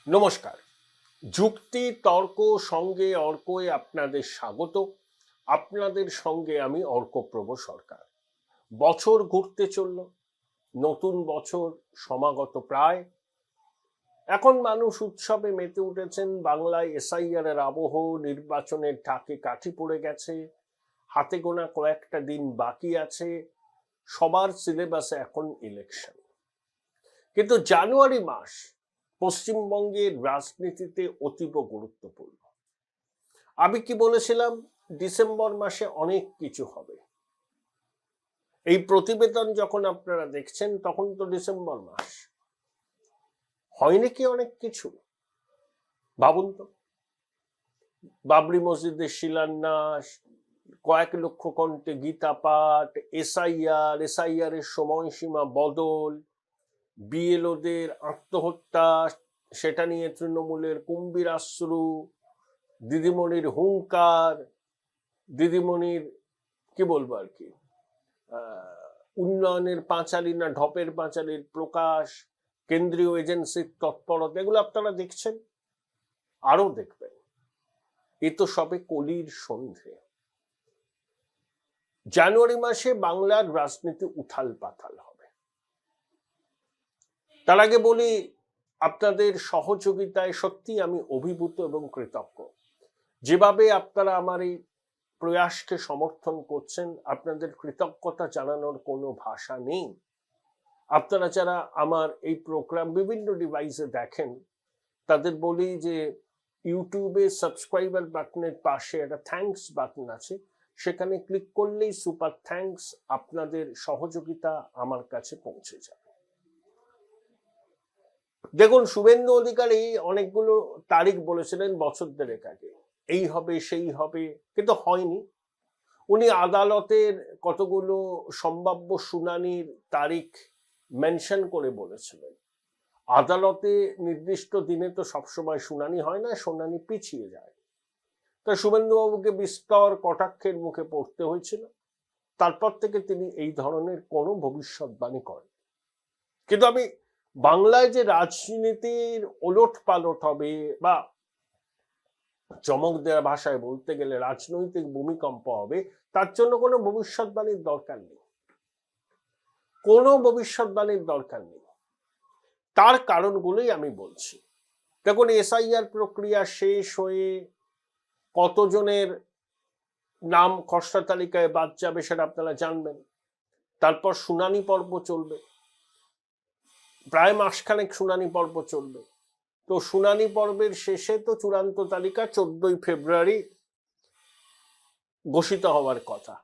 নমস্কার। যুক্তি তর্ক সঙ্গে অর্কয়ে আপনাদের স্বাগত। আপনাদের সঙ্গে আমি অর্কপ্রভ সরকার। বছর ঘুরতে চলল, নতুন বছর সমাগত প্রায়। এখন মানুষ উৎসবে মেতে উঠেছেন। বাংলায় এসআইআর এর আবহ, নির্বাচনের ঢাকে কাঠি পড়ে গেছে, হাতে গোনা কয়েকটা দিন বাকি আছে। সবার সিলেবাসে এখন ইলেকশন। কিন্তু জানুয়ারি মাস পশ্চিমবঙ্গের রাজনীতিতে অতীব গুরুত্বপূর্ণ। আমি কি বলেছিলাম? ডিসেম্বর মাসে অনেক কিছু হবে। এই প্রতিবেদন যখন আপনারা দেখছেন তখন তো ডিসেম্বর মাস। হয়নি কি অনেক কিছু? ভাবুন তো, বাবরি মসজিদের শিলান্যাস, কয়েক লক্ষ কণ্ঠে গীতা পাঠ, এসআইআর এর সময়সীমা বদল, বিএলওদের আত্মহত্যা, সেটা নিয়ে তৃণমূলের কুম্ভীরাশ্রু, দিদিমণির হুঙ্কার, দিদিমণির কি বলবো আর কি, উন্নয়নের পাঁচালী না ঢপের পাঁচালীর প্রকাশ, কেন্দ্রীয় এজেন্সির তৎপরতা, এগুলো আপনারা দেখছেন, আরো দেখবেন। এ তো সবে কলির সন্ধে। জানুয়ারি মাসে বাংলার রাজনীতি উথাল পাথাল হবে। তার আগে বলি, আপনাদের সহযোগিতায় সত্যি আমি অভিভূত এবং কৃতজ্ঞ। যেভাবে আপনারা আমার এই প্রয়াসকে সমর্থন করছেন, আপনাদের কৃতজ্ঞতা জানানোর কোনো ভাষা নেই। আপনারা যারা আমার এই প্রোগ্রাম বিভিন্ন ডিভাইসে দেখেন, তাদের বলি যে ইউটিউবে সাবস্ক্রাইবার বাটনের পাশে একটা থ্যাঙ্কস বাটন আছে, সেখানে ক্লিক করলেই সুপার থ্যাঙ্কস, আপনাদের সহযোগিতা আমার কাছে পৌঁছে যাবে। দেখুন, শুভেন্দু অধিকারী অনেকগুলো তারিখ বলেছিলেন বছর দেড়েক আগে, এই হবে সেই হবে, কিন্তু হয়নি। উনি আদালতের কতগুলো সম্ভাব্য শুনানির তারিখ মেনশন করে বলেছিলেন। আদালতে নির্দিষ্ট দিনে তো সবসময় শুনানি হয় না, শুনানি পিছিয়ে যায়। তা শুভেন্দুবাবুকে বিস্তর কটাক্ষের মুখে পড়তে হয়েছিল। তারপর থেকে তিনি এই ধরনের কোনো ভবিষ্যৎবাণী করেন। কিন্তু আমি বাংলায় যে রাজনীতির ওলট পালট হবে, বা চমক দেওয়া ভাষায় বলতে গেলে রাজনৈতিক ভূমিকম্প হবে, তার জন্য কোনো ভবিষ্যৎবাণীর দরকার নেই। কোনো ভবিষ্যৎবাণীর দরকার নেই। তার কারণগুলোই আমি বলছি। দেখুন, এসআইআর প্রক্রিয়া শেষ হয়ে কতজনের নাম খসড়া তালিকায় বাদ যাবে সেটা আপনারা জানবেন। তারপর শুনানি পর্ব চলবে, প্রায় মাসখানেক শুনানি পর্ব চলবে। তো শুনানি পর্বের শেষে তো চূড়ান্ত তালিকা 14ই ফেব্রুয়ারি ঘোষিত হওয়ার কথা,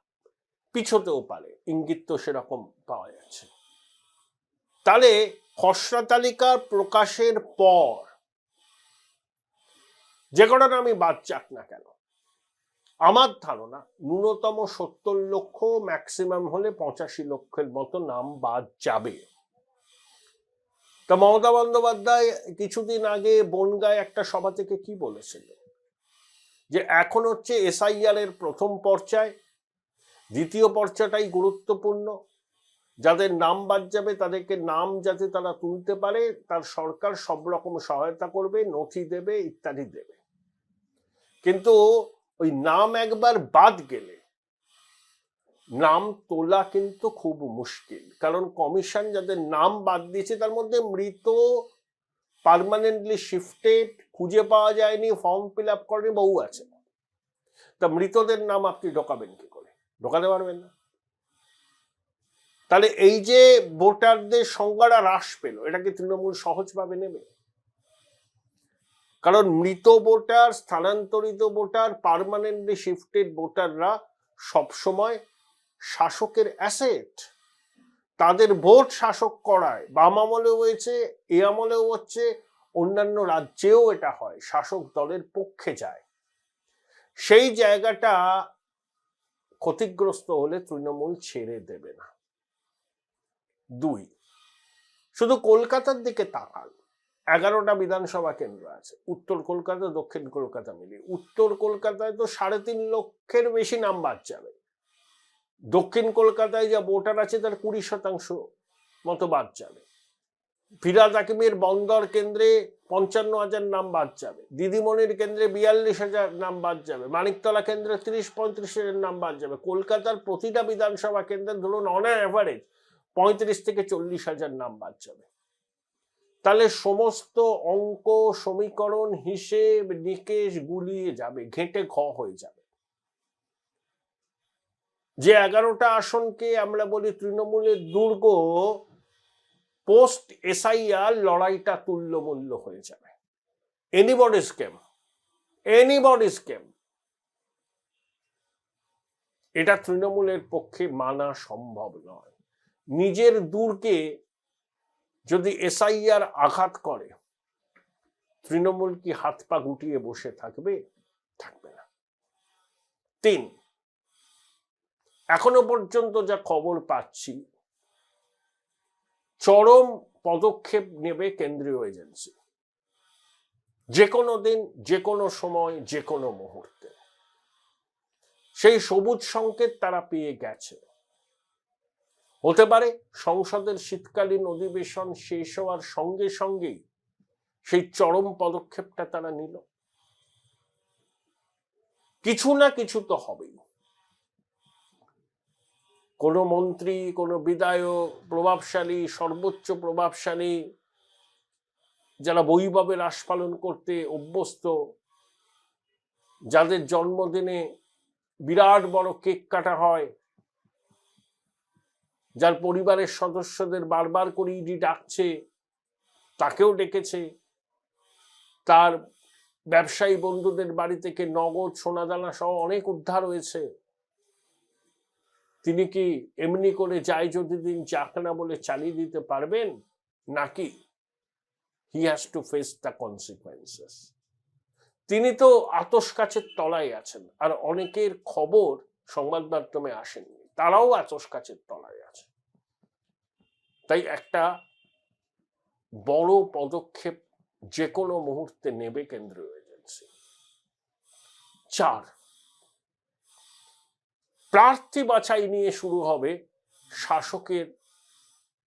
পিছোতেও পারে, ইঙ্গিত তো সেরকম পাওয়া যাচ্ছে। তাহলে খসড়া তালিকা প্রকাশের পর যে কটা আমি বাদ যাক না কেন, আমার ধারণা ন্যূনতম 70 লক্ষ, ম্যাক্সিমাম হলে 85 লক্ষের মতো নাম বাদ যাবে। তা মমতা বন্দ্যোপাধ্যায় কিছুদিন আগে বনগাঁয় একটা সভা থেকে কি বলেছিলেন? যে এখন হচ্ছে এসআইআর এর প্রথম পর্যায়, দ্বিতীয় পর্যায়টাই গুরুত্বপূর্ণ। যাদের নাম বাদ যাবে তাদেরকে নাম যাতে তারা তুলতে পারে, তার সরকার সব রকম সহায়তা করবে, নথি দেবে, ইত্যাদি দেবে। কিন্তু ওই নাম একবার বাদ গেলে নাম তোলা কিন্তু খুব মুশকিল। কারণ কমিশন যাদের নাম বাদ দিয়েছে তার মধ্যে মৃত, পার্মানেন্টলি শিফটেড, খুঁজে পাওয়া যায়নি, ফর্ম ফিল আপ করেনি, বহু আছে। তা মৃতদের নাম আপনি ঢোকাবেন কি করে? ঢোকাতে পারবেন না। তাহলে এই যে ভোটারদের সংখ্যাটা হ্রাস পেল, এটাকে তৃণমূল সহজভাবে নেবে? কারণ মৃত ভোটার, স্থানান্তরিত ভোটার, পার্মানেন্টলি শিফটেড ভোটাররা সবসময় শাসকের অ্যাসেট। তাদের ভোট শাসক করায়, বাম আমলেও হয়েছে, এ আমলেও হচ্ছে, অন্যান্য রাজ্যেও এটা হয়, শাসক দলের পক্ষে যায়। সেই জায়গাটা ক্ষতিগ্রস্ত হলে তৃণমূল ছেড়ে দেবে না। 2, শুধু কলকাতার দিকে তাকান। 11টা বিধানসভা কেন্দ্র আছে, উত্তর কলকাতা দক্ষিণ কলকাতা মিলিয়ে। উত্তর কলকাতায় তো 3.5 লক্ষের বেশি নাম বাদ যাবে। দক্ষিণ কলকাতায় যা ভোটার আছে তার 20% মতো বাদ যাবে। ফিরহাদ হাকিমের বন্দর কেন্দ্রে 55,000 নাম বাদ যাবে, দিদিমণির কেন্দ্রে 42,000 নাম বাদ যাবে, মানিকতলা কেন্দ্রে 30-35,000 নাম বাদ যাবে। কলকাতার প্রতিটা বিধানসভা কেন্দ্রে ধরুন অন অ্যাভারেজ 35 থেকে 40,000 নাম বাদ যাবে। তাহলে সমস্ত অঙ্ক সমীকরণ হিসেব নিকেশ গুলিয়ে যাবে, ঘেঁটে ঘ হয়ে যাবে। যে 11টা আসনকে আমরা বলি তৃণমূলের দুর্গ, পোস্ট এসআইআর লড়াইটা তুল্যমূল্য হয়ে যাবে। Anybody's game. এটা তৃণমূলের পক্ষে মানা সম্ভব নয়। নিজের দুর্গে যদি এসআইআর আঘাত করে, তৃণমূল কি হাত পা গুটিয়ে বসে থাকবে? থাকবে না। 3, এখনো পর্যন্ত যা খবর পাচ্ছি, চরম পদক্ষেপ নেবে কেন্দ্রীয় এজেন্সি, যে কোনো দিন, যে কোনো সময়, যে কোনো মুহূর্তে। সেই সবুজ সংকেত তারা পেয়ে গেছে। হতে পারে সংসদের শীতকালীন অধিবেশন শেষ হওয়ার সঙ্গে সঙ্গেই সেই চরম পদক্ষেপটা তারা নিল। কিছু না কিছু তো হবেই। কোন মন্ত্রী, কোন বিধায়ক, প্রভাবশালী, সর্বোচ্চ প্রভাবশালী, যারা বৈভবে রাস পালন করতে অভ্যস্ত, যাদের জন্মদিনে বিরাট বড় কেক কাটা হয়, যার পরিবারের সদস্যদের বারবার করে ইডি ডাকছে, তাকেও ডেকেছে, তার ব্যবসায়ী বন্ধুদের বাড়ি থেকে নগদ সোনাদানা সহ অনেক উদ্ধার হয়েছে। তিনি কি এমনি করে যাই যদি দিন যাক না বলে চালিয়ে দিতে পারবেন? নাকি he has to face the consequences. তিনি তো আতশ কাচের তলায় আছেন, আর অনেকের খবর সংবাদ মাধ্যমে আসেনি, তারাও আতশ কাচের তলায় আছে। তাই একটা বড় পদক্ষেপ যে কোনো মুহূর্তে নেবে কেন্দ্রীয় এজেন্সি। 4, প্রার্থী বাছাই নিয়ে শুরু হবে শাসকের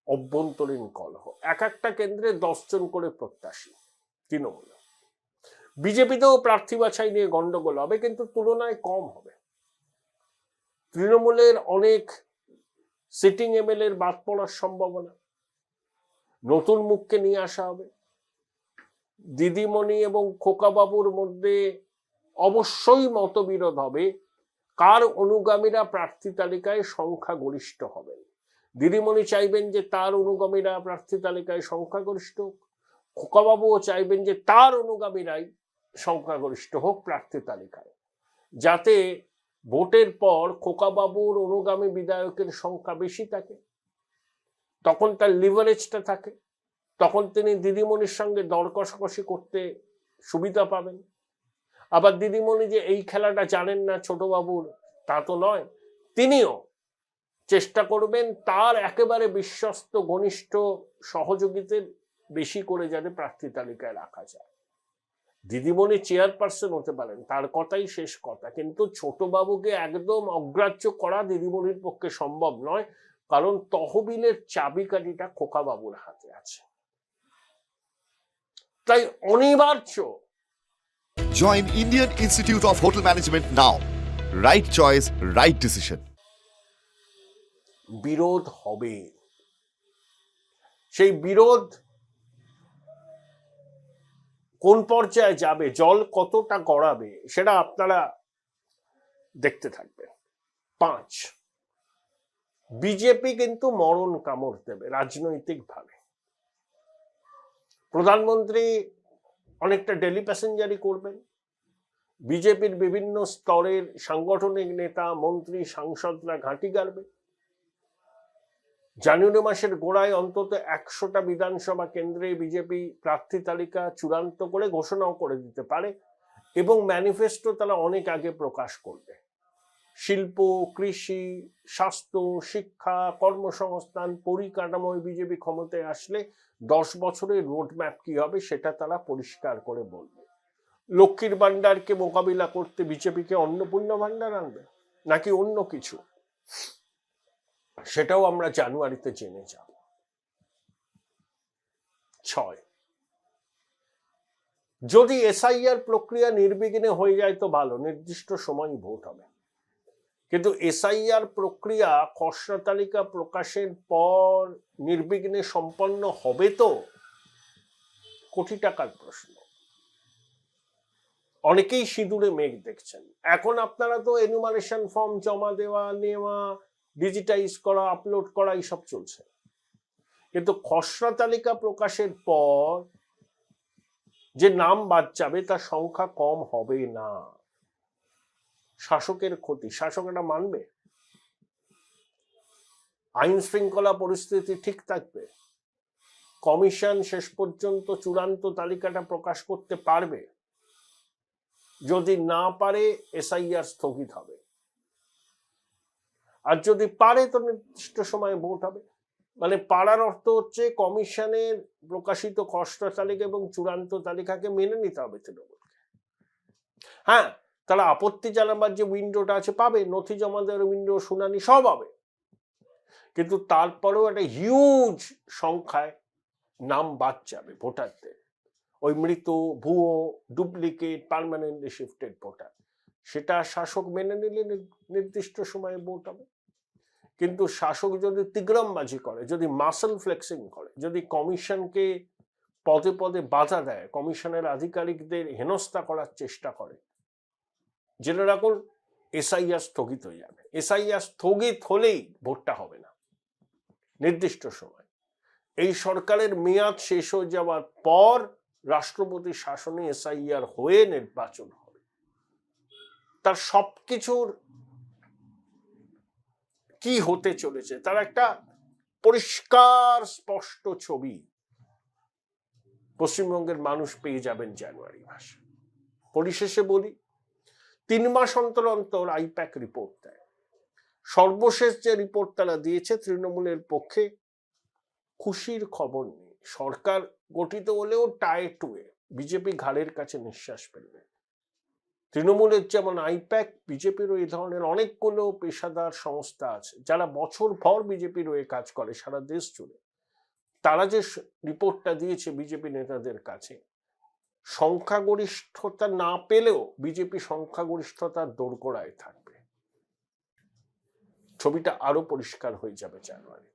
অভ্যন্তরীণ কলহ। এক একটা কেন্দ্রে 10 জন করে প্রত্যাশী তৃণমূল। বিজেপিতেও প্রার্থী বাছাই নিয়ে গন্ডগোল হবে, কিন্তু তুলনায় কম হবে। তৃণমূলের অনেক সিটিং এমএলএর বাদ পড়ার সম্ভাবনা, নতুন মুখকে নিয়ে আসা হবে। দিদিমণি এবং খোকাবাবুর মধ্যে অবশ্যই মতবিরোধ হবে কার অনুগামীরা প্রার্থী তালিকায় সংখ্যাগরিষ্ঠ হবেন। দিদিমণি চাইবেন যে তার অনুগামীরা প্রার্থী তালিকায় সংখ্যাগরিষ্ঠ হোক, খোকাবাবুও চাইবেন যে তার অনুগামীরাই সংখ্যাগরিষ্ঠ হোক প্রার্থী তালিকায়, যাতে ভোটের পর খোকাবাবুর অনুগামী বিধায়কের সংখ্যা বেশি থাকে, তখন তার লিভারেজটা থাকে, তখন তিনি দিদিমণির সঙ্গে দর কষাকষি করতে সুবিধা পাবেন। আবার দিদিমণি যে এই খেলাটা জানেন না ছোটবাবুর, তা তো নয়, তিনিও চেষ্টা করবেন তার একেবারে বিশ্বস্ত ঘনিষ্ঠ সহযোগীদের বেশি করে যাতে প্রার্থী তালিকায় রাখা যায়। দিদিমণি চেয়ারপারসন হতে পারেন, তার কথাই শেষ কথা, কিন্তু ছোটবাবুকে একদম অগ্রাহ্য করা দিদিমণির পক্ষে সম্ভব নয়, কারণ তহবিলের চাবিকাঠিটা খোকাবাবুর হাতে আছে। তাই অনিবার্য। Join Indian Institute of Hotel Management now. Right choice, right decision. বিরোধ হবে। সেই বিরোধ কোন পর্যায়ে যাবে, জল কতটা গড়াবে, সেটা আপনারা দেখতে থাকবেন। 5, বিজেপি কিন্তু মরণ কামড় দেবে রাজনৈতিকভাবে। প্রধানমন্ত্রী অনেকটা ডেলি প্যাসেঞ্জারি করবেন, বিজেপির বিভিন্ন স্তরের সাংগঠনিক নেতা, মন্ত্রী, সাংসদরা ঘাঁটি গাড়বে। জানুয়ারি মাসের গোড়ায় অন্তত 100টা বিধানসভা কেন্দ্রে বিজেপি প্রার্থী তালিকা চূড়ান্ত করে ঘোষণাও করে দিতে পারে, এবং ম্যানিফেস্টো তারা অনেক আগে প্রকাশ করবে। শিল্প, কৃষি, স্বাস্থ্য, শিক্ষা, কর্মসংস্থান, পরিকাঠামোয় বিজেপি ক্ষমতায় আসলে 10 বছরের রোডম্যাপ কি হবে সেটা তারা পরিষ্কার করে বলবে। লক্ষ্মীর ভান্ডারকে মোকাবিলা করতে বিজেপিকে অন্নপূর্ণা ভান্ডার আনবে নাকি অন্য কিছু, সেটাও আমরা জানুয়ারিতে জেনে যাব। 6। যদি এসআইআর প্রক্রিয়া নির্বিঘ্নে হয়ে যায় তো ভালো, নির্দিষ্ট সময়ই ভোট হবে। কিন্তু এসআইআর প্রক্রিয়া খসড়া তালিকা প্রকাশের পর নির্বিঘ্নে সম্পন্ন হবে তো? কোটি টাকার প্রশ্ন। অনেকেই সিঁদুরে মেঘ দেখছেন। এখন আপনারা তো এনুমারেশন ফর্ম জমা দেওয়া নেওয়া, ডিজিটাইজ করা, আপলোড করা এইসব চলছে, কিন্তু খসড়া তালিকা প্রকাশের পর যে নাম বাদ যাবে তার সংখ্যা কম হবে না। শাসকের ক্ষতি, শাসক এটা মানবে? আইন শৃঙ্খলা পরিস্থিতি ঠিক থাকবে? কমিশন শেষ পর্যন্ত চূড়ান্ত তালিকাটা প্রকাশ করতে পারবে? যদি না পারে এসআইআর স্থগিত হবে, আর যদি পারে তো নির্দিষ্ট সময়ে ভোট হবে। মানে পারার অর্থ হচ্ছে কমিশনের প্রকাশিত খসড়া তালিকা এবং চূড়ান্ত তালিকাকে মেনে নিতে হবে তৃণমূলকে। হ্যাঁ, তারা আপত্তি জানাবার যে উইন্ডোটা আছে পাবে, নথি জমা দেওয়ার উইন্ডো, শুনানি সব হবে, কিন্তু তারপরেও একটা হিউজ সংখ্যায় নাম বাদ যাবে ভোটারদের, ওই মৃত, ভুয়ো, ডুপ্লিকেট, পার্মানেন্টলি শিফটেড ভোটার। সেটা শাসক মেনে নিলে নির্দিষ্ট সময়ে ভোট হবে। কিন্তু শাসক যদি তিগ্রমবাজি করে, যদি মাসল ফ্লেক্সিং করে, যদি কমিশনকে পদে পদে বাধা দেয়, কমিশনের আধিকারিকদের হেনস্থা করার চেষ্টা করে, জেনে রাখুন এসআইআর স্থগিত হয়ে যাবে। এসআইআর স্থগিত হলেই ভোটটা হবে না নির্দিষ্ট সময়। এই সরকারের মেয়াদ শেষ হয়ে যাওয়ার পর রাষ্ট্রপতির শাসনে এসআইআর হয়ে নির্বাচন হবে। তার সবকিছুর কি হতে চলেছে তার একটা পরিষ্কার স্পষ্ট ছবি পশ্চিমবঙ্গের মানুষ পেয়ে যাবেন জানুয়ারি মাসে। পরিশেষে বলি, 3 মাস অন্তর অন্তর আইপ্যাক রিপোর্ট দেয়। সর্বশেষ যে রিপোর্ট তারা দিয়েছে তৃণমূলের পক্ষে খুশির খবর নেই। সরকার গঠিত হলেও টাই টুয়ে বিজেপি ঘাড়ের কাছে নিঃশ্বাস ফেলবে। তৃণমূলের যেমন আইপ্যাক, বিজেপির এই ধরনের অনেকগুলো পেশাদার সংস্থা আছে যারা বছর ভর বিজেপির হয়ে কাজ করে সারা দেশ জুড়ে। তারা যে রিপোর্টটা দিয়েছে বিজেপি নেতাদের কাছে, সংখ্যাগরিষ্ঠতা না পেলেও বিজেপি সংখ্যাগরিষ্ঠতার দোরগোড়ায় থাকবে। ছবিটা আরো পরিষ্কার হয়ে যাবে জানুয়ারি।